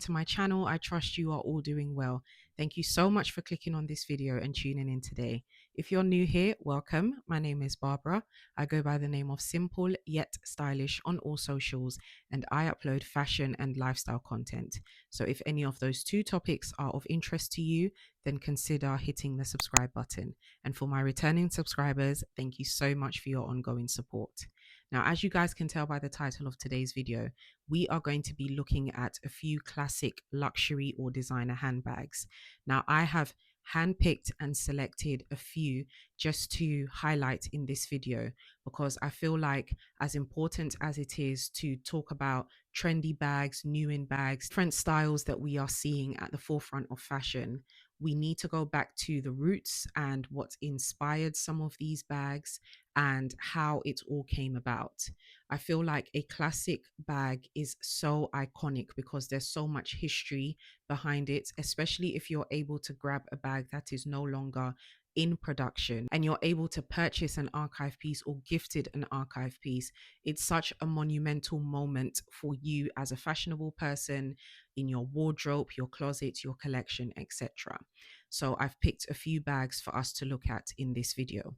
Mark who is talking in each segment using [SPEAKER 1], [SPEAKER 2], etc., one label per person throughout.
[SPEAKER 1] to my channel. I trust you are all doing well. Thank you so much for clicking on this video and tuning in today. If you're new here, welcome. My name is Barbara. I go by the name of Simple Yet Stylish on all socials, and I upload fashion and lifestyle content. So if any of those two topics are of interest to you, then consider hitting the subscribe button. And for my returning subscribers, thank you so much for your ongoing support. Now, as you guys can tell by the title of today's video, we are going to be looking at a few classic luxury or designer handbags. Now, I have handpicked and selected a few just to highlight in this video, because I feel like, as important as it is to talk about trendy bags, new in bags, different styles that we are seeing at the forefront of fashion, we need to go back to the roots and what inspired some of these bags and how it all came about. I feel like a classic bag is so iconic because there's so much history behind it, especially if you're able to grab a bag that is no longer in production and you're able to purchase an archive piece or gifted an archive piece. It's such a monumental moment for you as a fashionable person, in your wardrobe, your closet, your collection, etc. So I've picked a few bags for us to look at in this video.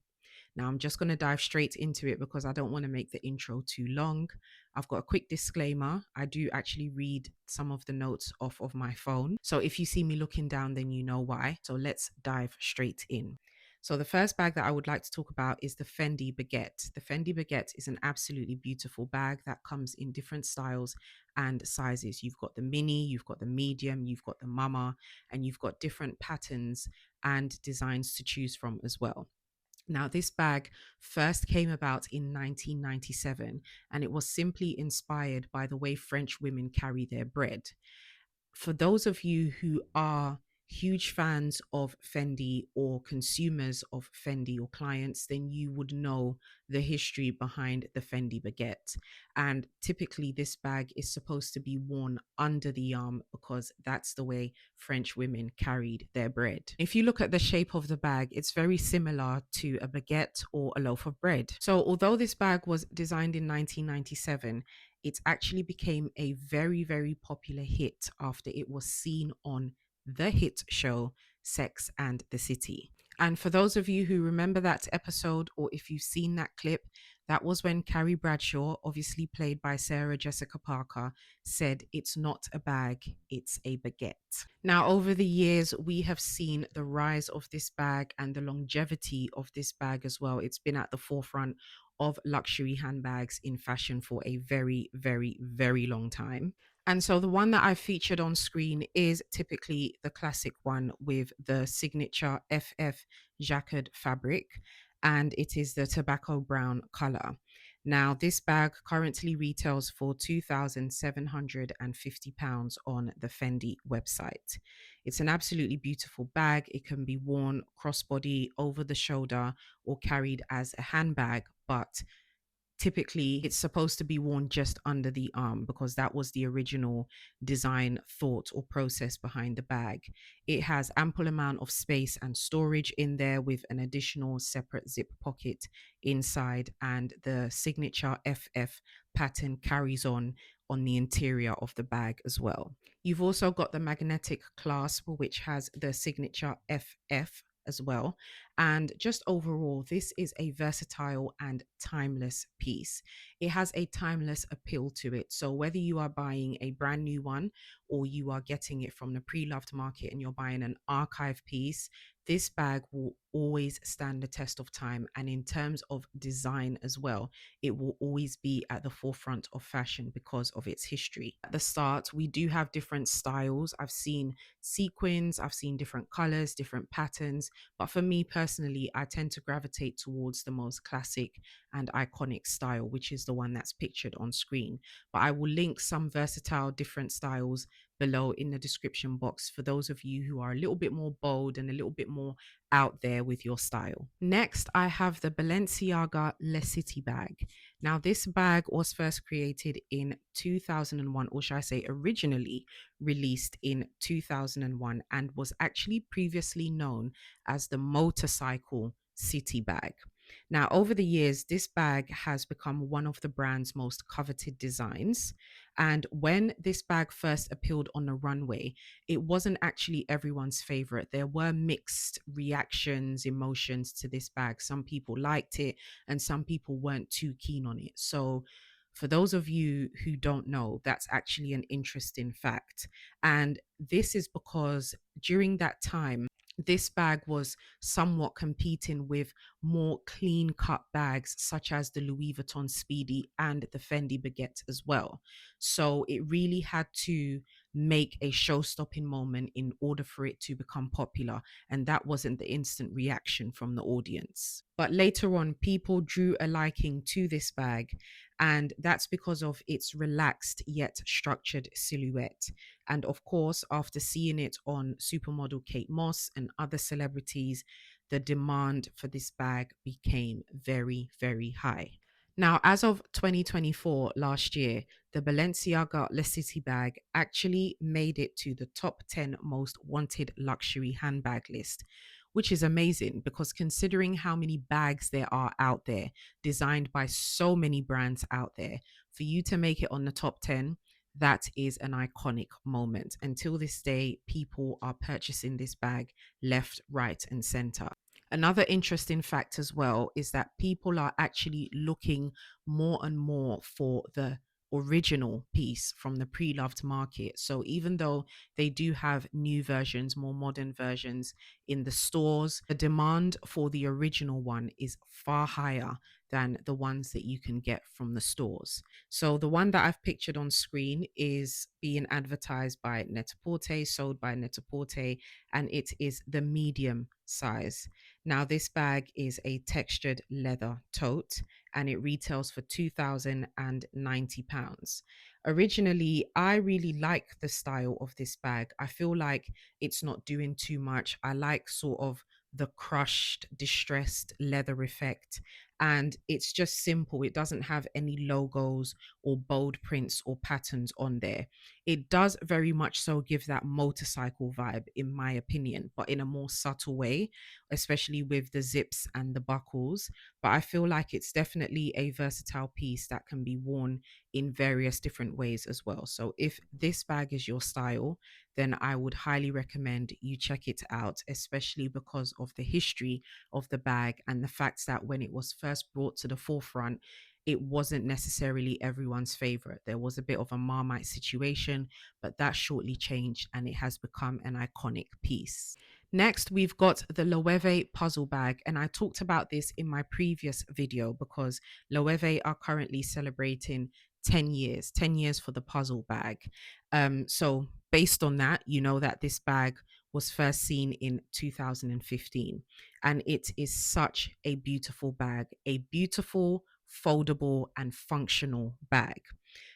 [SPEAKER 1] Now, I'm just going to dive straight into it because I don't want to make the intro too long. I've got a quick disclaimer. I do actually read some of the notes off of my phone. So if you see me looking down, then you know why. So let's dive straight in. So the first bag that I would like to talk about is the Fendi Baguette. The Fendi Baguette is an absolutely beautiful bag that comes in different styles and sizes. You've got the mini, you've got the medium, you've got the mama, and you've got different patterns and designs to choose from as well. Now, this bag first came about in 1997, and it was simply inspired by the way French women carry their bread. For those of you who are huge fans of Fendi or consumers of Fendi or clients, then you would know the history behind the Fendi baguette. And typically this bag is supposed to be worn under the arm because that's the way French women carried their bread. If you look at the shape of the bag, it's very similar to a baguette or a loaf of bread. So although this bag was designed in 1997, it actually became a very, very popular hit after it was seen on the hit show Sex and the City. And for those of you who remember that episode, or if you've seen that clip, that was when Carrie Bradshaw, obviously played by Sarah Jessica Parker, said, "It's not a bag, it's a baguette." Now, over the years, we have seen the rise of this bag and the longevity of this bag as well. It's been at the forefront of luxury handbags in fashion for a very, very, very long time. And so the one that I've featured on screen is typically the classic one with the signature FF jacquard fabric, and it is the tobacco brown color. Now, this bag currently retails for £2,750 on the Fendi website. It's an absolutely beautiful bag. It can be worn crossbody, over the shoulder, or carried as a handbag, but typically it's supposed to be worn just under the arm because that was the original design thought or process behind the bag. It has ample amount of space and storage in there with an additional separate zip pocket inside, and the signature FF pattern carries on the interior of the bag as well. You've also got the magnetic clasp, which has the signature FF as well. And just overall, this is a versatile and timeless piece. It has a timeless appeal to it. So whether you are buying a brand new one or you are getting it from the pre-loved market and you're buying an archive piece, this bag will always stand the test of time. And in terms of design as well, it will always be at the forefront of fashion because of its history. At the start, we do have different styles. I've seen sequins, I've seen different colors, different patterns. But for me personally, I tend to gravitate towards the most classic and iconic style, which is the one that's pictured on screen. But I will link some versatile different styles below in the description box for those of you who are a little bit more bold and a little bit more out there with your style. Next, I have the Balenciaga LeCity bag. Now, this bag was first created in 2001, or should I say originally released in 2001, and was actually previously known as the motorcycle city bag. Now, over the years, this bag has become one of the brand's most coveted designs, And when this bag first appeared on the runway, it wasn't actually everyone's favorite. There were mixed reactions, emotions to this bag. Some people liked it and some people weren't too keen on it. So, for those of you who don't know, that's actually an interesting fact. And this is because during that time, this bag was somewhat competing with more clean cut bags such as the Louis Vuitton Speedy and the Fendi Baguette as well. So it really had to make a show stopping moment in order for it to become popular. And that wasn't the instant reaction from the audience. But later on, people drew a liking to this bag, and that's because of its relaxed yet structured silhouette. And of course, after seeing it on supermodel Kate Moss and other celebrities, the demand for this bag became very, very high. Now, as of 2024, last year, the Balenciaga LeCity bag actually made it to the top 10 most wanted luxury handbag list, which is amazing because considering how many bags there are out there, designed by so many brands out there, for you to make it on the top 10, that is an iconic moment. Until this day, people are purchasing this bag left, right, and center. Another interesting fact as well is that people are actually looking more and more for the original piece from the pre-loved market. So even though they do have new versions, more modern versions in the stores, the demand for the original one is far higher than the ones that you can get from the stores. So the one that I've pictured on screen is being advertised by Net-a-Porter, sold by Net-a-Porter, and it is the medium size. Now, this bag is a textured leather tote and it retails for £2,090. Originally, I really like the style of this bag. I feel like it's not doing too much. I like sort of the crushed, distressed leather effect. And it's just simple. It doesn't have any logos or bold prints or patterns on there. It does very much so give that motorcycle vibe, in my opinion, but in a more subtle way, especially with the zips and the buckles. But I feel like it's definitely a versatile piece that can be worn in various different ways as well. So if this bag is your style, then I would highly recommend you check it out, especially because of the history of the bag and the fact that when it was first brought to the forefront, it wasn't necessarily everyone's favorite. There was a bit of a Marmite situation, but that shortly changed and it has become an iconic piece. Next, we've got the Loewe puzzle bag, and I talked about this in my previous video because Loewe are currently celebrating 10 years for the puzzle bag. So based on that, you know that this bag was first seen in 2015, and it is such a beautiful bag, a beautiful, foldable, and functional bag.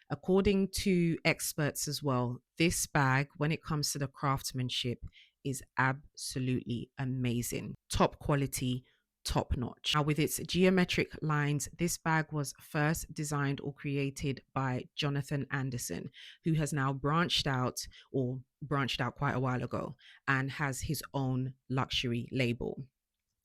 [SPEAKER 1] According to experts as well, this bag, when it comes to the craftsmanship, is absolutely amazing. Top quality, top notch. Now, with its geometric lines, this bag was first designed or created by Jonathan Anderson, who has now branched out quite a while ago and has his own luxury label.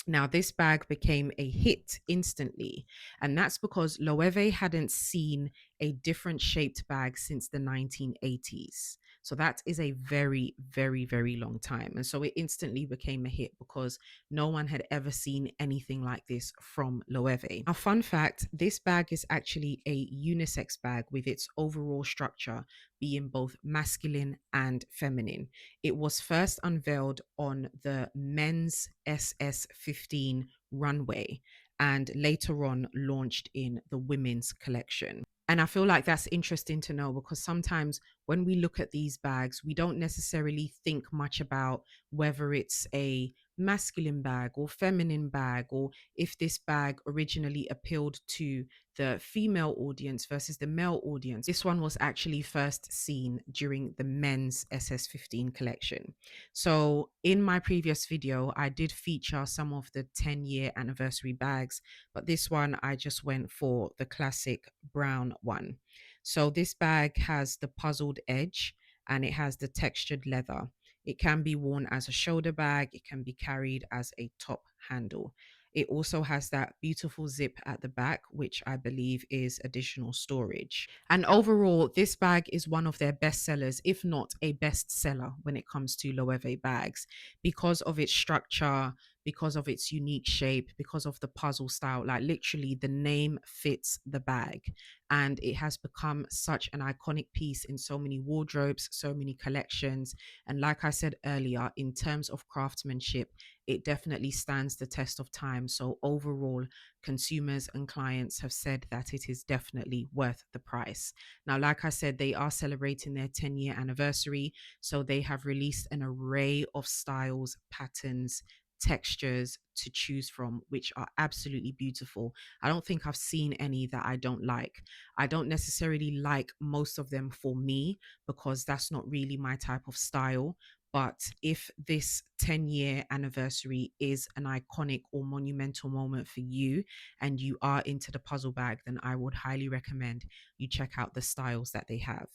[SPEAKER 1] Now, this bag became a hit instantly, and that's because Loewe hadn't seen a different shaped bag since the 1980s. So that is a very, very, very long time. And so it instantly became a hit because no one had ever seen anything like this from Loewe. A fun fact, this bag is actually a unisex bag with its overall structure being both masculine and feminine. It was first unveiled on the men's SS15 runway and later on launched in the women's collection. And I feel like that's interesting to know because sometimes when we look at these bags, we don't necessarily think much about whether it's a masculine bag or feminine bag, or if this bag originally appealed to the female audience versus the male audience. This one was actually first seen during the men's SS15 collection. So in my previous video, I did feature some of the 10-year anniversary bags, but this one I just went for the classic brown one. So this bag has the puzzled edge and it has the textured leather. It can be worn as a shoulder bag, it can be carried as a top handle. It also has that beautiful zip at the back, which I believe is additional storage. And overall, this bag is one of their best sellers, if not a best seller when it comes to Loewe bags, because of its structure, because of its unique shape, because of the puzzle style. Like literally, the name fits the bag. And it has become such an iconic piece in so many wardrobes, so many collections. And like I said earlier, in terms of craftsmanship, it definitely stands the test of time. So overall, consumers and clients have said that it is definitely worth the price. Now, like I said, they are celebrating their 10-year anniversary. So they have released an array of styles, patterns, textures to choose from, which are absolutely beautiful. I don't think I've seen any that I don't like. I don't necessarily like most of them for me because that's not really my type of style. But if this 10-year anniversary is an iconic or monumental moment for you and you are into the puzzle bag, then I would highly recommend you check out the styles that they have.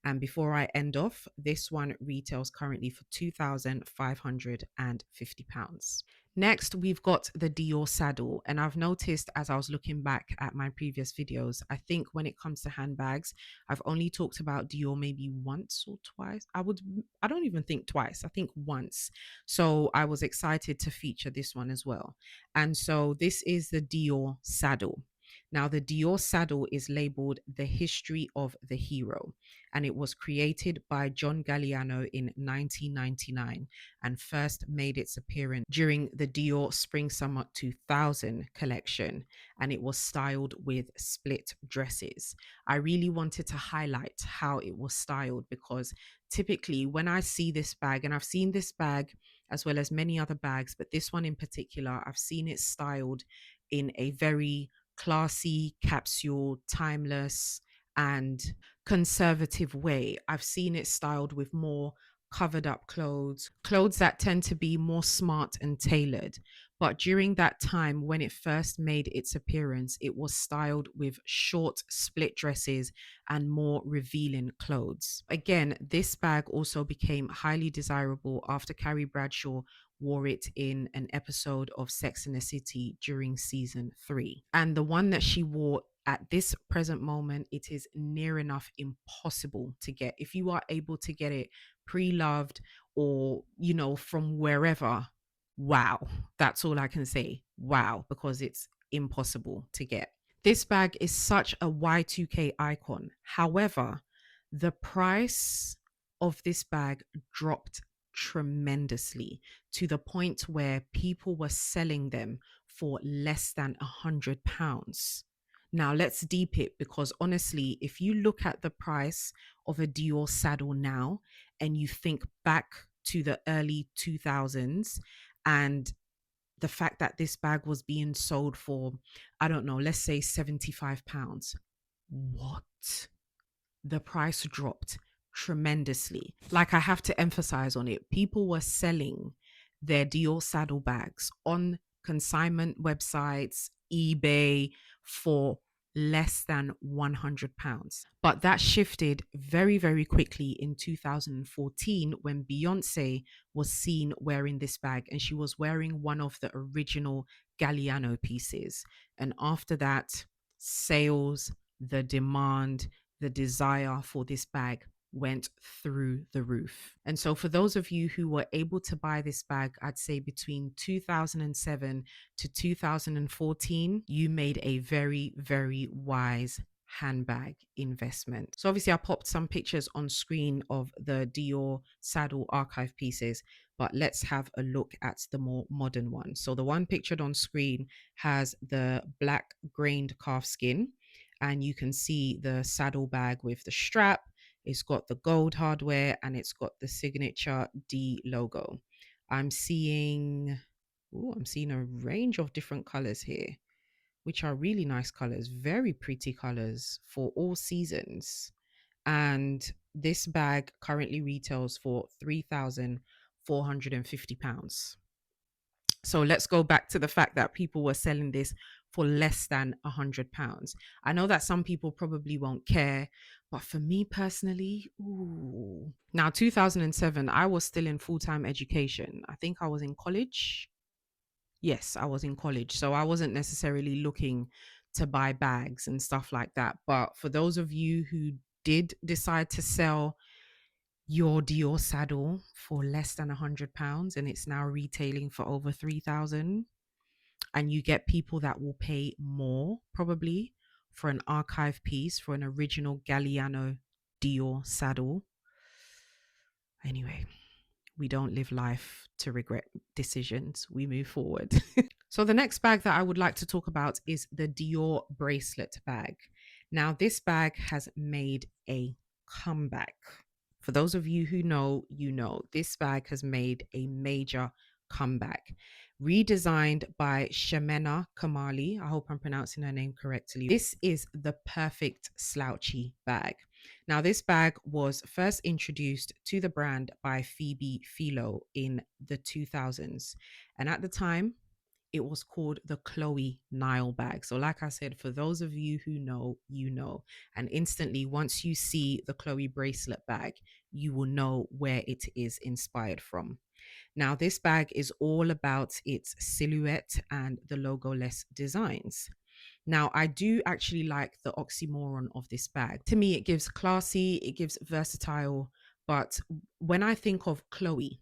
[SPEAKER 1] And before I end off, this one retails currently for £2,550. Next, we've got the Dior Saddle. And I've noticed as I was looking back at my previous videos, I think when it comes to handbags, I've only talked about Dior maybe once or twice. I don't even think twice, I think once. So I was excited to feature this one as well. And so this is the Dior Saddle. Now, the Dior Saddle is labeled The History of the Hero, and it was created by John Galliano in 1999 and first made its appearance during the Dior Spring Summer 2000 collection, and it was styled with split dresses. I really wanted to highlight how it was styled because typically when I see this bag, and I've seen this bag as well as many other bags, but this one in particular, I've seen it styled in a very classy, capsule, timeless, and conservative way. I've seen it styled with more covered up clothes that tend to be more smart and tailored. But during that time, when it first made its appearance, it was styled with short split dresses and more revealing clothes. Again, this bag also became highly desirable after Carrie Bradshaw wore it in an episode of Sex and the City during season 3. And the one that she wore at this present moment, it is near enough impossible to get. If you are able to get it pre-loved or, from wherever, wow. That's all I can say. Wow, because it's impossible to get. This bag is such a Y2K icon. However, the price of this bag dropped tremendously to the point where people were selling them for less than £100. Now let's deep it, because honestly, if you look at the price of a Dior saddle now and you think back to the early 2000s and the fact that this bag was being sold for, I don't know, let's say £75. What? The price dropped tremendously. Like, I have to emphasize on it, people were selling their Dior saddlebags on consignment websites, eBay, for less than £100. But that shifted very, very quickly in 2014 when Beyonce was seen wearing this bag, and she was wearing one of the original Galliano pieces. And after that, sales, the demand, the desire for this bag went through the roof. And so for those of you who were able to buy this bag, I'd say between 2007 to 2014, you made a very, very wise handbag investment. So obviously I popped some pictures on screen of the Dior Saddle archive pieces, but let's have a look at the more modern one. So the one pictured on screen has the black grained calf skin, and you can see the saddle bag with the strap. It's got the gold hardware and it's got the signature D logo. I'm seeing a range of different colors here, which are really nice colors, very pretty colors for all seasons. And this bag currently retails for £3,450. So let's go back to the fact that people were selling this for less than £100. I know that some people probably won't care, but for me personally, ooh. Now, 2007, I was still in full-time education. I think I was in college. Yes, I was in college, so I wasn't necessarily looking to buy bags and stuff like that. But for those of you who did decide to sell your Dior saddle for less than £100 and it's now retailing for over 3,000, and you get people that will pay more probably for an archive piece, for an original Galliano Dior saddle. Anyway, we don't live life to regret decisions, we move forward. So the next bag that I would like to talk about is the Dior bracelet bag. Now, this bag has made a comeback. For those of you who know, you know, this bag has made a major comeback. Redesigned by Shemena Kamali. I hope I'm pronouncing her name correctly. This is the perfect slouchy bag. Now, this bag was first introduced to the brand by Phoebe Philo in the 2000s. And at the time, it was called the Chloe Nile bag. So, like I said, for those of you who know, you know. And instantly, once you see the Chloe bracelet bag, you will know where it is inspired from. Now, this bag is all about its silhouette and the logo-less designs. Now, I do actually like the oxymoron of this bag. To me, it gives classy, it gives versatile. But when I think of Chloe,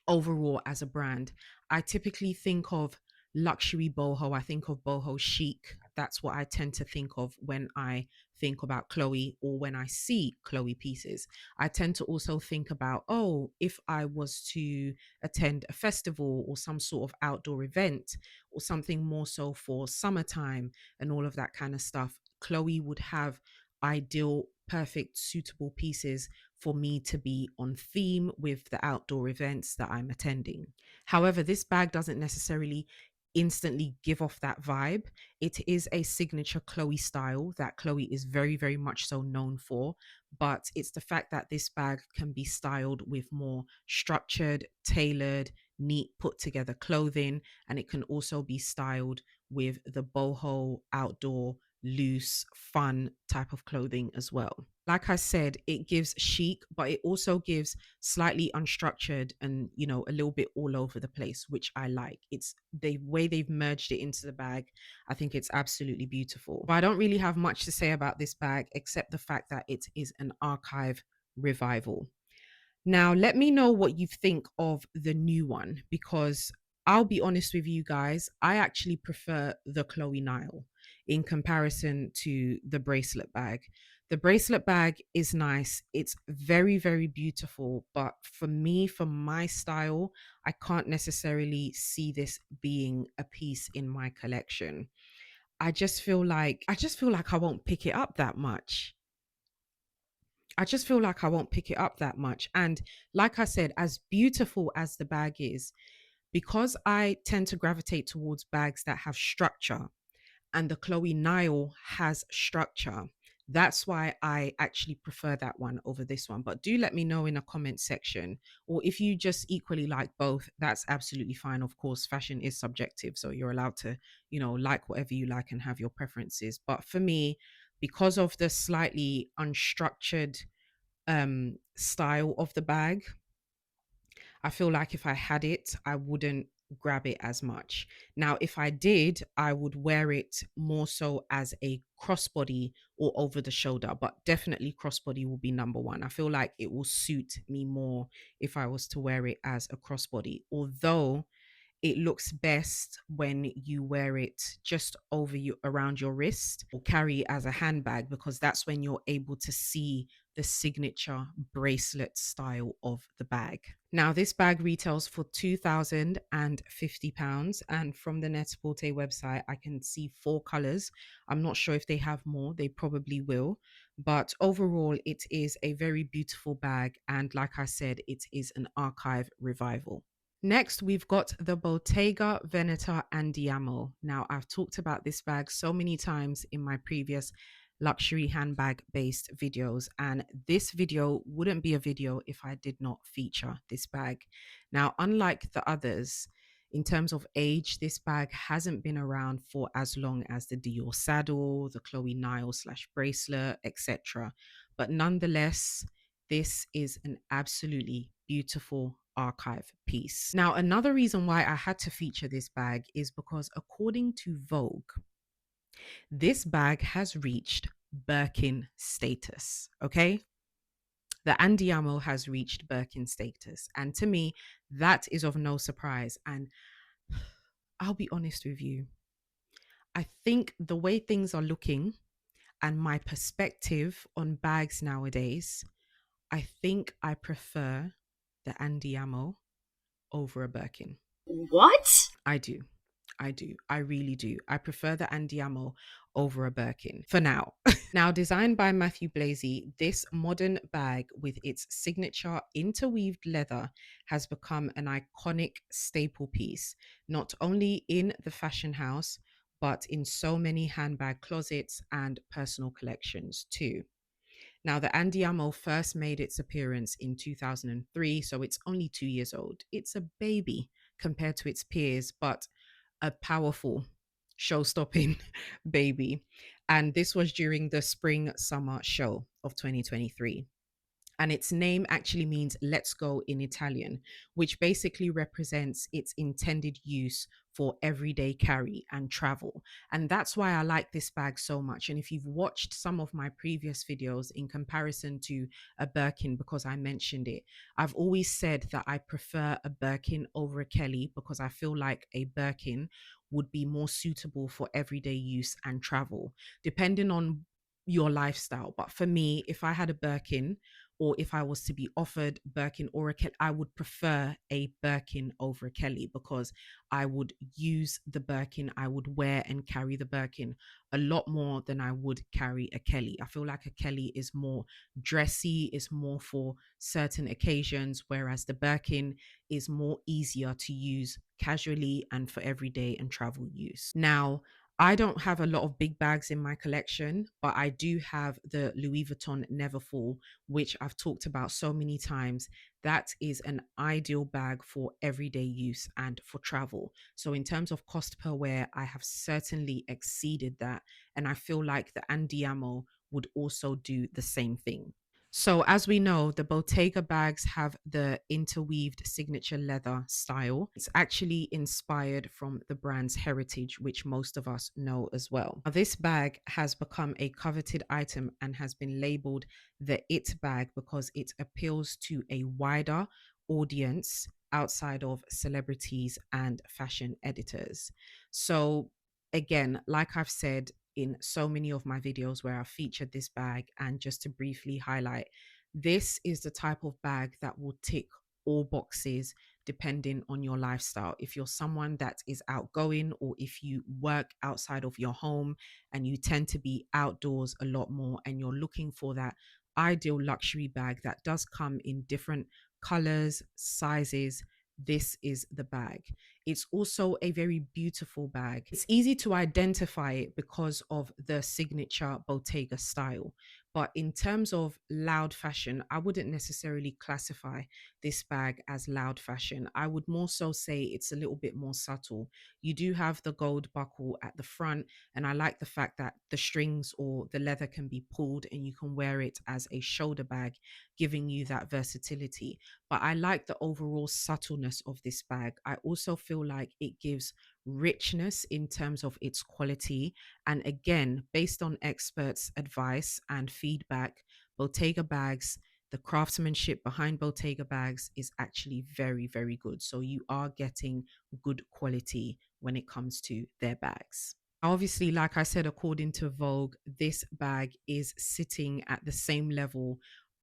[SPEAKER 1] overall as a brand, I typically think of luxury boho. I think of boho chic. That's what I tend to think of when I think about Chloe or when I see Chloe pieces. I tend to also think about, oh, if I was to attend a festival or some sort of outdoor event or something more so for summertime and all of that kind of stuff, Chloe would have ideal, perfect, suitable pieces for me to be on theme with the outdoor events that I'm attending. However, this bag doesn't necessarily instantly give off that vibe. It is a signature Chloe style that Chloe is very, very much so known for. But it's the fact that this bag can be styled with more structured, tailored, neat, put together clothing. And it can also be styled with the boho, outdoor, loose, fun type of clothing as well. Like I said, it gives chic, but it also gives slightly unstructured and, you know, a little bit all over the place, which I like. It's the way they've merged it into the bag. I think it's absolutely beautiful. But I don't really have much to say about this bag except the fact that it is an archive revival. Now, let me know what you think of the new one, because I'll be honest with you guys, I actually prefer the Chloe Nile in comparison to the bracelet bag. The bracelet bag is nice. It's very, very beautiful. But for me, for my style, I can't necessarily see this being a piece in my collection. I just feel like I won't pick it up that much. I just feel like I won't pick it up that much. And like I said, as beautiful as the bag is, because I tend to gravitate towards bags that have structure, and the Chloe Nile has structure. That's why I actually prefer that one over this one. But do let me know in a comment section, or if you just equally like both, that's absolutely fine. Of course, fashion is subjective, so you're allowed to, you know, like whatever you like and have your preferences. But for me, because of the slightly unstructured style of the bag, I feel like if I had it, I wouldn't grab it as much. Now, if I did, I would wear it more so as a crossbody or over the shoulder, but definitely crossbody will be number one. I feel like it will suit me more if I was to wear it as a crossbody, although it looks best when you wear it just over you, around your wrist, or carry it as a handbag, because that's when you're able to see the signature bracelet style of the bag. Now, this bag retails for £2,050, and from the Net-a-Porter website, I can see 4 colors. I'm not sure if they have more, they probably will. But overall, it is a very beautiful bag. And like I said, it is an archive revival. Next, we've got the Bottega Veneta Andiamo. Now, I've talked about this bag so many times in my previous luxury handbag based videos, and this video wouldn't be a video if I did not feature this bag. Now, unlike the others, in terms of age, this bag hasn't been around for as long as the Dior Saddle, the Chloe Nile slash bracelet, etc. But nonetheless, this is an absolutely beautiful archive piece. Now, another reason why I had to feature this bag is because according to Vogue, this bag has reached Birkin status. Okay. The Andiamo has reached Birkin status. And to me, that is of no surprise. And I'll be honest with you, I think the way things are looking and my perspective on bags nowadays, I think I prefer the Andiamo over a Birkin.
[SPEAKER 2] What?
[SPEAKER 1] I do. I do. I really do. I prefer the Andiamo over a Birkin for now. Now, designed by Matthew Blazy, this modern bag with its signature interweaved leather has become an iconic staple piece, not only in the fashion house, but in so many handbag closets and personal collections too. Now, the Andiamo first made its appearance in 2003, so it's only 2 years old. It's a baby compared to its peers, but a powerful show stopping baby. And this was during the spring summer show of 2023. And its name actually means let's go in Italian, which basically represents its intended use for everyday carry and travel. And that's why I like this bag so much. And if you've watched some of my previous videos in comparison to a Birkin, because I mentioned it, I've always said that I prefer a Birkin over a Kelly because I feel like a Birkin would be more suitable for everyday use and travel, depending on your lifestyle. But for me, if I had a Birkin, or if I was to be offered Birkin or a Kelly, I would prefer a Birkin over a Kelly because I would use the Birkin, I would wear and carry the Birkin a lot more than I would carry a Kelly. I feel like a Kelly is more dressy, is more for certain occasions, whereas the Birkin is more easier to use casually and for everyday and travel use. Now, I don't have a lot of big bags in my collection, but I do have the Louis Vuitton Neverfull, which I've talked about so many times. That is an ideal bag for everyday use and for travel. So, in terms of cost per wear, I have certainly exceeded that. And I feel like the Andiamo would also do the same thing. So, as we know, the Bottega bags have the interweaved signature leather style. It's actually inspired from the brand's heritage, which most of us know as well. Now, this bag has become a coveted item and has been labeled the it bag because it appeals to a wider audience outside of celebrities and fashion editors. So, again, like I've said, in so many of my videos where I've featured this bag. And just to briefly highlight, this is the type of bag that will tick all boxes depending on your lifestyle. If you're someone that is outgoing, or if you work outside of your home and you tend to be outdoors a lot more and you're looking for that ideal luxury bag that does come in different colors, sizes, this is the bag. It's also a very beautiful bag. It's easy to identify it because of the signature Bottega style. But in terms of loud fashion, I wouldn't necessarily classify this bag as loud fashion. I would more so say it's a little bit more subtle. You do have the gold buckle at the front, and I like the fact that the strings or the leather can be pulled and you can wear it as a shoulder bag, giving you that versatility. But I like the overall subtleness of this bag. I also feel like it gives richness in terms of its quality. And again, based on experts' advice and feedback, Bottega bags, the craftsmanship behind Bottega bags is actually very, very good. So you are getting good quality when it comes to their bags. Obviously, like I said, according to Vogue, this bag is sitting at the same level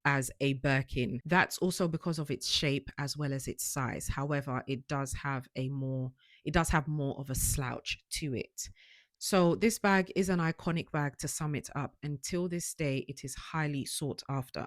[SPEAKER 1] as a Birkin. That's also because of its shape as well as its size. However, it does have more of a slouch to it. So this bag is an iconic bag to sum it up. Until this day, it is highly sought after.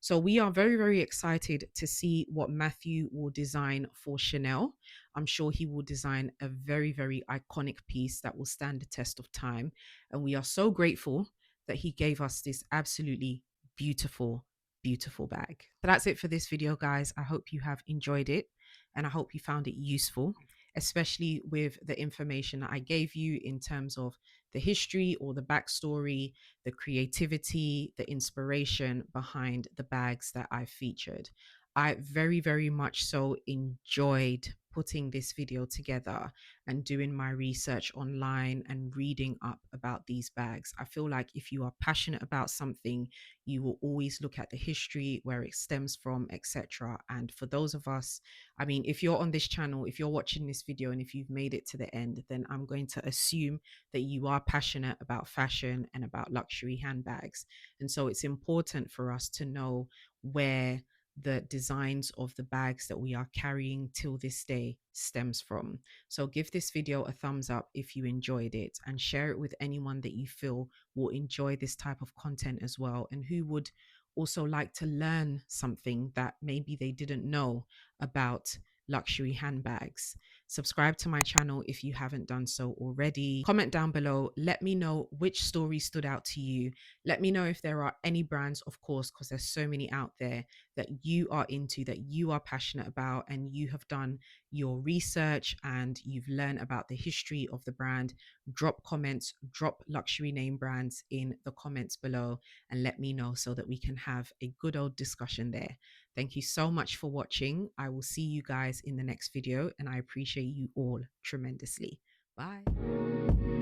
[SPEAKER 1] So we are very, very excited to see what Matthew will design for Chanel. I'm sure he will design a very, very iconic piece that will stand the test of time. And we are so grateful that he gave us this absolutely beautiful, beautiful bag. So that's it for this video, guys. I hope you have enjoyed it and I hope you found it useful, especially with the information that I gave you in terms of the history or the backstory, the creativity, the inspiration behind the bags that I've featured. I very, very much so enjoyed putting this video together and doing my research online and reading up about these bags. I feel like if you are passionate about something, you will always look at the history, where it stems from, etc. And for those of us, I mean, if you're on this channel, if you're watching this video and if you've made it to the end, then I'm going to assume that you are passionate about fashion and about luxury handbags. And so it's important for us to know where the designs of the bags that we are carrying till this day stems from. So give this video a thumbs up if you enjoyed it, and share it with anyone that you feel will enjoy this type of content as well, and who would also like to learn something that maybe they didn't know about luxury handbags. Subscribe to my channel if you haven't done so already. Comment down below. Let me know which story stood out to you. Let me know if there are any brands, of course, because there's so many out there, that you are into, that you are passionate about, and you have done your research and you've learned about the history of the brand. Drop comments, drop luxury name brands in the comments below, and let me know so that we can have a good old discussion there. Thank you so much for watching. I will see you guys in the next video, and I appreciate you all tremendously. Bye.